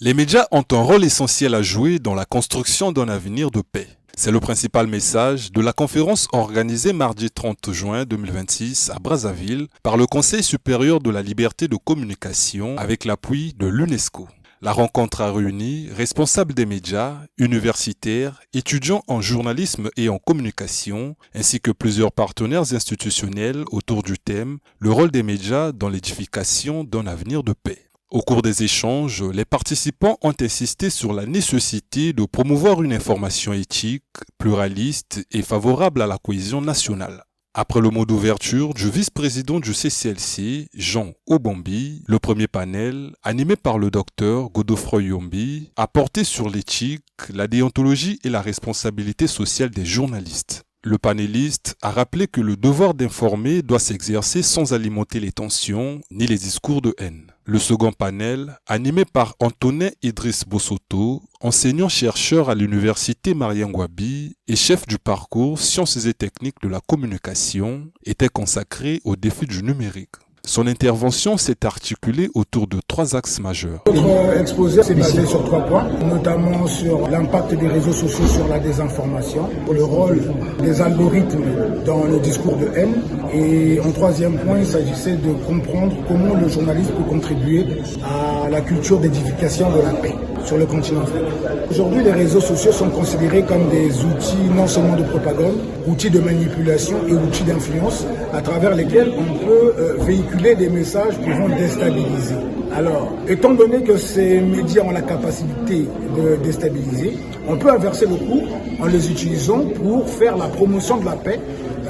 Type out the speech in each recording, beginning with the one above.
Les médias ont un rôle essentiel à jouer dans la construction d'un avenir de paix. C'est le principal message de la conférence organisée mardi 30 juin 2026 à Brazzaville par le Conseil supérieur de la liberté de communication avec l'appui de l'UNESCO. La rencontre a réuni responsables des médias, universitaires, étudiants en journalisme et en communication, ainsi que plusieurs partenaires institutionnels autour du thème « Le rôle des médias dans l'édification d'un avenir de paix ». Au cours des échanges, les participants ont insisté sur la nécessité de promouvoir une information éthique, pluraliste et favorable à la cohésion nationale. Après le mot d'ouverture du vice-président du CCLC, Jean Obombi, le premier panel, animé par le docteur Godofroy Yombi, a porté sur l'éthique, la déontologie et la responsabilité sociale des journalistes. Le panéliste a rappelé que le devoir d'informer doit s'exercer sans alimenter les tensions ni les discours de haine. Le second panel, animé par Antonin Idriss Bossoto, enseignant-chercheur à l'université Mariangwabi et chef du parcours Sciences et techniques de la communication, était consacré au défi du numérique. Son intervention s'est articulée autour de trois axes majeurs. Notre exposé s'est basé sur 3 points, notamment sur l'impact des réseaux sociaux sur la désinformation, le rôle des algorithmes dans le discours de haine, et en 3e point, il s'agissait de comprendre comment le journalisme peut contribuer à la culture d'édification de la paix sur le continent africain. Aujourd'hui, les réseaux sociaux sont considérés comme des outils non seulement de propagande, outils de manipulation et outils d'influence à travers lesquels on peut véhiculer des messages pouvant déstabiliser. Alors, étant donné que ces médias ont la capacité de déstabiliser, on peut inverser le cours en les utilisant pour faire la promotion de la paix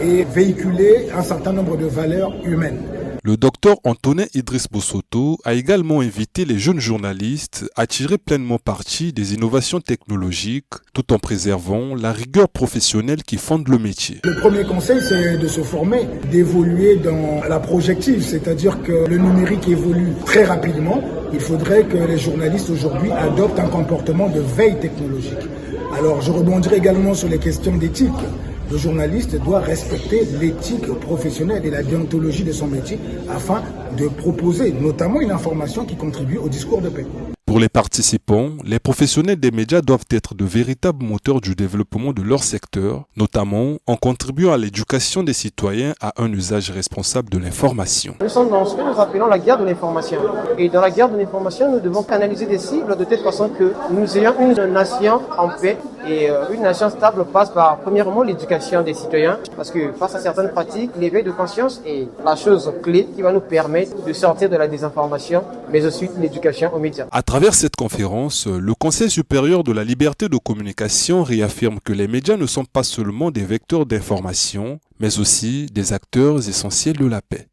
et véhiculer un certain nombre de valeurs humaines. Le docteur Antonin Idriss Bossoto a également invité les jeunes journalistes à tirer pleinement parti des innovations technologiques tout en préservant la rigueur professionnelle qui fonde le métier. Le premier conseil, c'est de se former, d'évoluer dans la projective, c'est-à-dire que le numérique évolue très rapidement. Il faudrait que les journalistes aujourd'hui adoptent un comportement de veille technologique. Alors, je rebondirai également sur les questions d'éthique. Le journaliste doit respecter l'éthique professionnelle et la déontologie de son métier afin de proposer notamment une information qui contribue au discours de paix. Pour les participants, les professionnels des médias doivent être de véritables moteurs du développement de leur secteur, notamment en contribuant à l'éducation des citoyens à un usage responsable de l'information. Nous sommes dans ce que nous appelons la guerre de l'information. Et dans la guerre de l'information, nous devons canaliser des cibles de telle façon que nous ayons une nation en paix. Et une nation stable passe par, premièrement, l'éducation des citoyens. Parce que face à certaines pratiques, l'éveil de conscience est la chose clé qui va nous permettre de sortir de la désinformation, mais aussi l'éducation aux médias. À travers cette conférence, le Conseil supérieur de la liberté de communication réaffirme que les médias ne sont pas seulement des vecteurs d'information, mais aussi des acteurs essentiels de la paix.